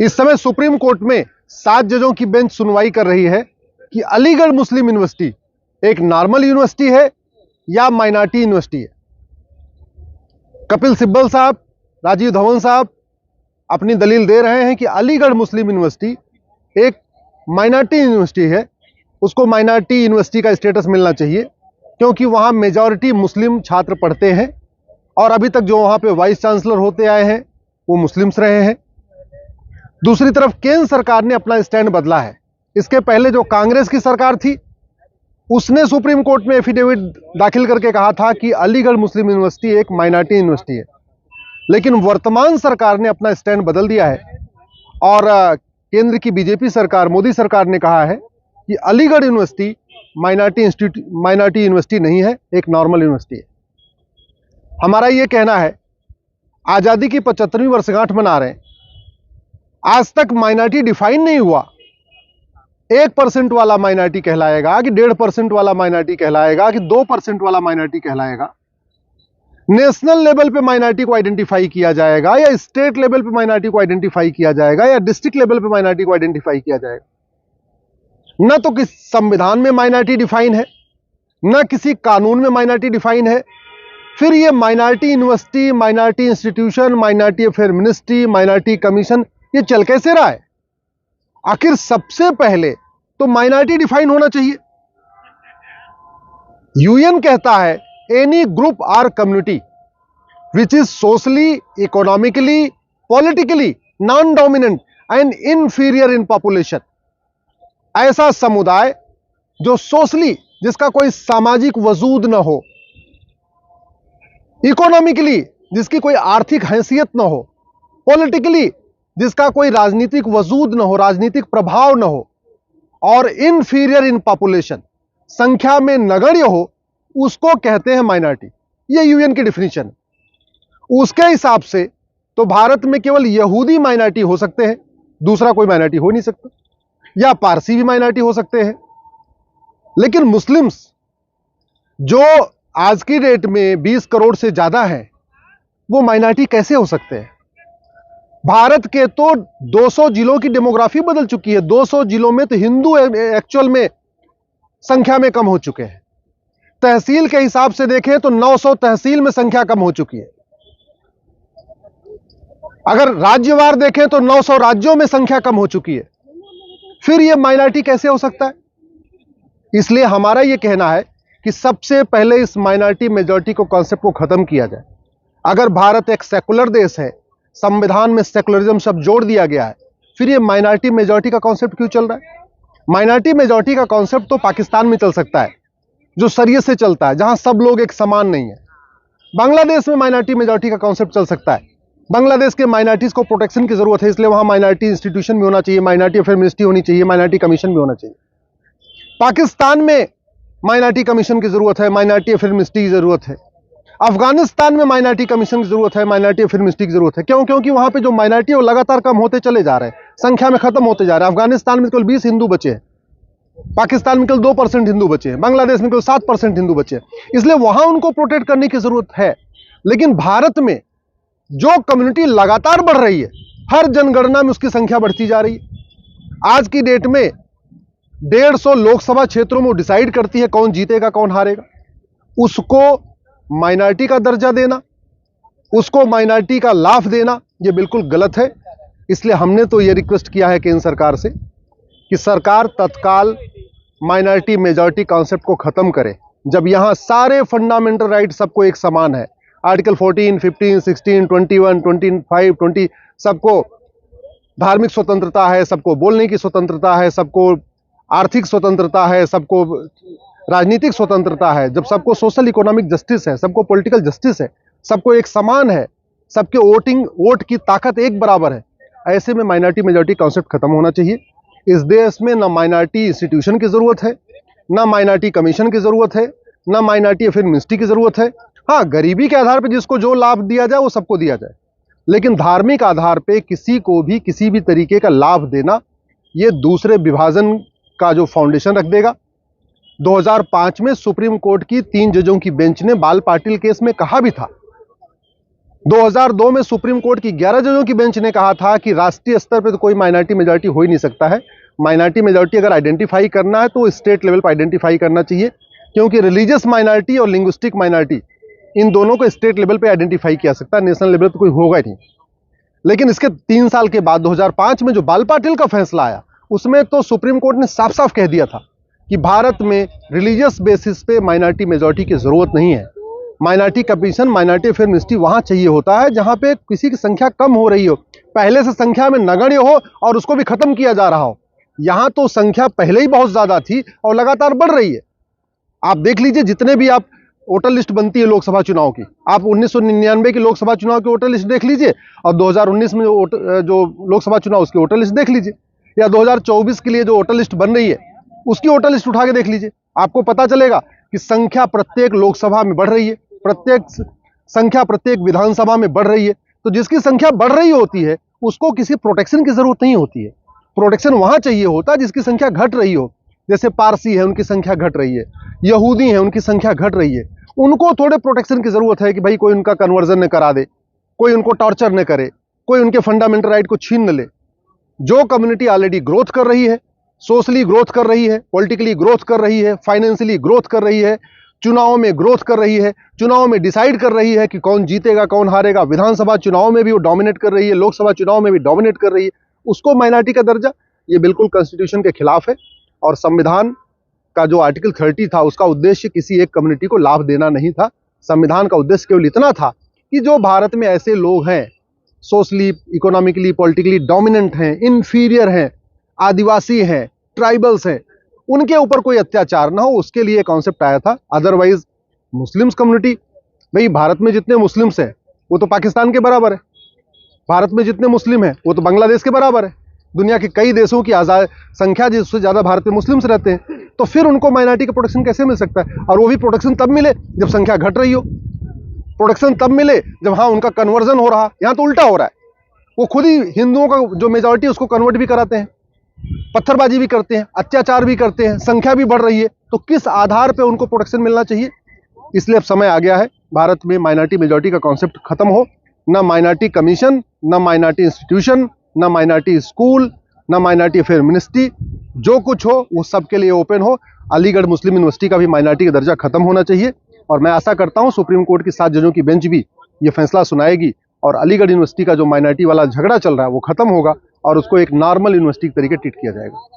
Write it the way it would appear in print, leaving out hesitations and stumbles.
इस समय supreme court में 7 जजों की बेंच सुनवाई कर रही है कि अलीगढ़ मुस्लिम यूनिवर्सिटी एक नॉर्मल यूनिवर्सिटी है या माइनॉरिटी यूनिवर्सिटी है। कपिल सिब्बल साहब, राजीव धवन साहब अपनी दलील दे रहे हैं कि अलीगढ़ मुस्लिम यूनिवर्सिटी एक माइनॉरिटी यूनिवर्सिटी है, उसको माइनॉरिटी यूनिवर्सिटी का स्टेटस मिलना चाहिए क्योंकि वहां मेजॉरिटी मुस्लिम छात्र पढ़ते हैं और अभी तक जो वहां पे वाइस चांसलर होते आए हैं वो मुस्लिम्स रहे हैं। दूसरी तरफ केंद्र सरकार ने अपना स्टैंड बदला है। इसके पहले जो कांग्रेस की सरकार थी उसने सुप्रीम कोर्ट में एफिडेविट दाखिल करके कहा था कि अलीगढ़ मुस्लिम यूनिवर्सिटी एक माइनॉरिटी यूनिवर्सिटी है, लेकिन वर्तमान सरकार ने अपना स्टैंड बदल दिया है और केंद्र की बीजेपी सरकार, मोदी सरकार ने कहा है कि अलीगढ़ यूनिवर्सिटी माइनॉरिटी यूनिवर्सिटी नहीं है, एक नॉर्मल यूनिवर्सिटी है। हमारा यह कहना है, आजादी की 75वीं वर्षगांठ मना रहे हैं, आज तक माइनॉरिटी डिफाइन नहीं हुआ। 1% वाला माइनॉरिटी कहलाएगा कि 1.5% वाला माइनॉरिटी कहलाएगा कि 2% वाला माइनॉरिटी कहलाएगा। नेशनल लेवल पे माइनॉरिटी को आइडेंटिफाई किया जाएगा या स्टेट लेवल पे माइनॉरिटी को आइडेंटिफाई किया जाएगा या डिस्ट्रिक्ट लेवल पे माइनॉरिटी को आइडेंटिफाई किया जाएगा। न तो किसी संविधान में माइनॉरिटी डिफाइन है, न किसी कानून में माइनॉरिटी डिफाइन है। फिर ये minority university, minority institution, minority affair ministry, minority commission, ये चल कैसे रहा है? आखिर सबसे पहले तो माइनॉरिटी डिफाइन होना चाहिए। यूएन कहता है any group or community which is socially, economically, politically non dominant and inferior in population. ऐसा समुदाय जो सोशली, जिसका कोई सामाजिक वजूद न हो, इकोनॉमिकली जिसकी कोई आर्थिक हैसियत न हो, पॉलिटिकली जिसका कोई राजनीतिक वजूद न हो, राजनीतिक प्रभाव न हो, और इनफीरियर इन पॉपुलेशन, संख्या में नगण्य हो, उसको कहते हैं माइनॉरिटी। ये यूएन की डिफिनीशन है। उसके हिसाब से तो भारत में केवल यहूदी माइनॉरिटी हो सकते हैं, दूसरा कोई माइनॉरिटी हो नहीं सकता, या पारसी भी माइनॉरिटी हो सकते हैं। लेकिन मुस्लिम्स जो आज की डेट में 20 करोड़ से ज्यादा है, वो माइनॉरिटी कैसे हो सकते हैं? भारत के तो 200 जिलों की डेमोग्राफी बदल चुकी है। 200 जिलों में तो हिंदू एक्चुअल में संख्या में कम हो चुके हैं। तहसील के हिसाब से देखें तो 900 तहसील में संख्या कम हो चुकी है। अगर राज्यवार देखें तो 900 राज्यों में संख्या कम हो चुकी है। फिर यह माइनॉरिटी कैसे हो सकता है? इसलिए हमारा यह कहना है कि सबसे पहले इस माइनॉरिटी मेजॉरिटी को कॉन्सेप्ट को खत्म किया जाए। अगर भारत एक सेकुलर देश है, संविधान में सेकुलरिज्म शब्द जोड़ दिया गया है, फिर ये माइनॉरिटी मेजॉरिटी का कॉन्सेप्ट क्यों चल रहा है? माइनॉरिटी मेजॉरिटी का कॉन्सेप्ट तो पाकिस्तान में चल सकता है, जो शरीयत से चलता है, जहां सब लोग एक समान नहीं है। बांग्लादेश में माइनॉरिटी मेजॉरिटी का कॉन्सेप्ट चल सकता है। बांग्लादेश के माइनॉरिटीज को प्रोटेक्शन की जरूरत है, इसलिए वहां माइनॉरिटी इंस्टीट्यूशन भी होना चाहिए, माइनॉरिटी अफेयर मिनिस्ट्री होनी चाहिए, माइनॉरिटी कमीशन भी होना चाहिए। पाकिस्तान में माइनॉरिटी कमीशन की जरूरत है, माइनॉरिटी अफेयर मिनिस्ट्री की जरूरत है। अफगानिस्तान में माइनॉरिटी कमीशन की जरूरत है, माइनॉरिटी अफेयर मिनिस्ट्री की जरूरत है। क्यों? क्योंकि वहां पे जो माइनॉरिटी है वो लगातार कम होते चले जा रहे हैं, संख्या में खत्म होते जा रहे हैं। अफगानिस्तान में केवल 20 हिंदू बचे हैं, पाकिस्तान में केवल 2% हिंदू बचे हैं, बांग्लादेश में केवल 7% हिंदू बचे हैं। इसलिए वहां उनको प्रोटेक्ट करने की जरूरत है। लेकिन भारत में जो कम्युनिटी लगातार बढ़ रही है, हर जनगणना में उसकी संख्या बढ़ती जा रही है। आज की डेट में 150 लोकसभा क्षेत्रों में डिसाइड करती है कौन जीतेगा कौन हारेगा। उसको माइनॉरिटी का दर्जा देना, उसको माइनॉरिटी का लाभ देना, यह बिल्कुल गलत है। इसलिए हमने तो यह रिक्वेस्ट किया है केंद्र सरकार से कि सरकार तत्काल माइनॉरिटी मेजॉरिटी कॉन्सेप्ट को खत्म करे। जब यहां सारे फंडामेंटल राइट सबको एक समान है, आर्टिकल 14, 15, 16, 21, 25, 20, सबको धार्मिक स्वतंत्रता है, सबको बोलने की स्वतंत्रता है, सबको आर्थिक स्वतंत्रता है, सबको राजनीतिक स्वतंत्रता है, जब सबको सोशल इकोनॉमिक जस्टिस है, सबको पॉलिटिकल जस्टिस है, सबको एक समान है, सबके वोट की ताकत एक बराबर है, ऐसे में माइनॉरिटी मेजॉरिटी कॉन्सेप्ट खत्म होना चाहिए। इस देश में ना माइनॉरिटी इंस्टीट्यूशन की जरूरत है, ना माइनॉरिटी कमीशन की जरूरत है, ना माइनॉरिटी अफेयर मिनिस्ट्री की जरूरत है। हाँ, गरीबी के आधार पर जिसको जो लाभ दिया जाए वो सबको दिया जाए, लेकिन धार्मिक आधार पर किसी को भी किसी भी तरीके का लाभ देना, ये दूसरे विभाजन का जो फाउंडेशन रख देगा। 2005 में सुप्रीम कोर्ट की 3 जजों की बेंच ने बाल पाटिल केस में कहा भी था 2002 में सुप्रीम कोर्ट की 11 जजों की बेंच ने कहा था कि राष्ट्रीय स्तर पर तो कोई माइनॉरिटी मेजॉरिटी हो ही नहीं सकता है। माइनॉरिटी मेजॉरिटी अगर आइडेंटिफाई करना है तो स्टेट लेवल पर आइडेंटिफाई करना चाहिए, क्योंकि रिलीजियस माइनॉरिटी और लिंग्विस्टिक माइनॉरिटी इन दोनों को स्टेट लेवल पे आइडेंटिफाई किया सकता है, नेशनल लेवल पे कोई होगा ही नहीं। लेकिन इसके 3 साल के बाद 2005 में जो बाल पाटिल का फैसला आया, उसमें तो सुप्रीम कोर्ट ने साफ साफ कह दिया था कि भारत में रिलीजियस बेसिस पे माइनॉरिटी मेजॉरिटी की जरूरत नहीं है। Minority commission, minority affair ministry वहां चाहिए होता है जहां पे किसी की संख्या कम हो रही हो, पहले से संख्या में नगण्य हो और उसको भी खत्म किया जा रहा हो। यहां तो संख्या पहले ही बहुत ज्यादा थी और लगातार बढ़ रही है। आप देख लीजिए, जितने भी आप वोटर लिस्ट बनती है लोकसभा चुनाव की, आप 1999 की लोकसभा चुनाव की वोटर लिस्ट देख लीजिए और 2019 में जो लोकसभा चुनाव उसकी वोटर लिस्ट देख लीजिए, या 2024 के लिए जो वोटर लिस्ट बन रही है उसकी वोटर लिस्ट उठा के देख लीजिए। आपको पता चलेगा कि संख्या प्रत्येक लोकसभा में बढ़ रही है, संख्या प्रत्येक विधानसभा में बढ़ रही है। तो जिसकी संख्या बढ़ रही होती है उसको किसी प्रोटेक्शन की जरूरत नहीं होती है। प्रोटेक्शन वहां चाहिए होता है जिसकी संख्या घट रही हो। जैसे पारसी है, उनकी संख्या घट रही है, यहूदी है, उनकी संख्या घट रही है, उनको थोड़े प्रोटेक्शन की जरूरत है कि भाई कोई उनका कन्वर्जन न करा दे, कोई उनको टॉर्चर न करे, कोई उनके फंडामेंटल राइट को छीन न ले। जो कम्युनिटी ऑलरेडी ग्रोथ कर रही है, सोशली ग्रोथ कर रही है, पॉलिटिकली ग्रोथ कर रही है, फाइनेंशियली ग्रोथ कर रही है, चुनाव में ग्रोथ कर रही है, चुनाव में डिसाइड कर रही है कि कौन जीतेगा कौन हारेगा, विधानसभा चुनाव में भी वो डोमिनेट कर रही है, लोकसभा चुनाव में भी डोमिनेट कर रही है, उसको माइनॉरिटी का दर्जा, ये बिल्कुल कॉन्स्टिट्यूशन के खिलाफ है। और संविधान का जो आर्टिकल 30 था उसका उद्देश्य किसी एक कम्युनिटी को लाभ देना नहीं था। संविधान का उद्देश्य केवल इतना था कि जो भारत में ऐसे लोग हैं, सोशली, इकोनॉमिकली, पॉलिटिकली डोमिनेंट हैं, इंफीरियर हैं, आदिवासी हैं, ट्राइबल्स हैं, उनके ऊपर कोई अत्याचार ना हो, उसके लिए कॉन्सेप्ट आया था। अदरवाइज मुस्लिम्स कम्युनिटी, भाई भारत में जितने मुस्लिम्स हैं वो तो पाकिस्तान के बराबर है, भारत में जितने मुस्लिम हैं वो तो बांग्लादेश के बराबर है। दुनिया के कई देशों की संख्या जिससे ज्यादा भारत में मुस्लिम्स रहते हैं, तो फिर उनको माइनॉरिटी का प्रोटेक्शन कैसे मिल सकता है? और वो भी प्रोटेक्शन तब मिले जब संख्या घट रही हो, प्रोटेक्शन तब मिले जब हाँ उनका कन्वर्जन हो रहा। यहां तो उल्टा हो रहा है, वो खुद ही हिंदुओं का जो मेजॉरिटी उसको कन्वर्ट भी कराते हैं, पत्थरबाजी भी करते हैं, अत्याचार भी करते हैं, संख्या भी बढ़ रही है। तो किस आधार पर उनको प्रोटेक्शन मिलना चाहिए? इसलिए अब समय आ गया है भारत में माइनॉरिटी मेजॉरिटी का कॉन्सेप्ट खत्म हो। ना माइनॉरिटी कमीशन, ना माइनॉरिटी इंस्टीट्यूशन, ना माइनॉरिटी स्कूल, ना माइनॉरिटी अफेयर मिनिस्ट्री, जो कुछ हो वो सबके लिए ओपन हो। अलीगढ़ मुस्लिम यूनिवर्सिटी का भी माइनॉरिटी का दर्जा खत्म होना चाहिए। और मैं आशा करता हूं सुप्रीम कोर्ट की 7 जजों की बेंच भी ये फैसला सुनाएगी और अलीगढ़ यूनिवर्सिटी का जो माइनॉरिटी वाला झगड़ा चल रहा है वो खत्म होगा और उसको एक नॉर्मल यूनिवर्सिटी के तरीके ट्रीट किया जाएगा।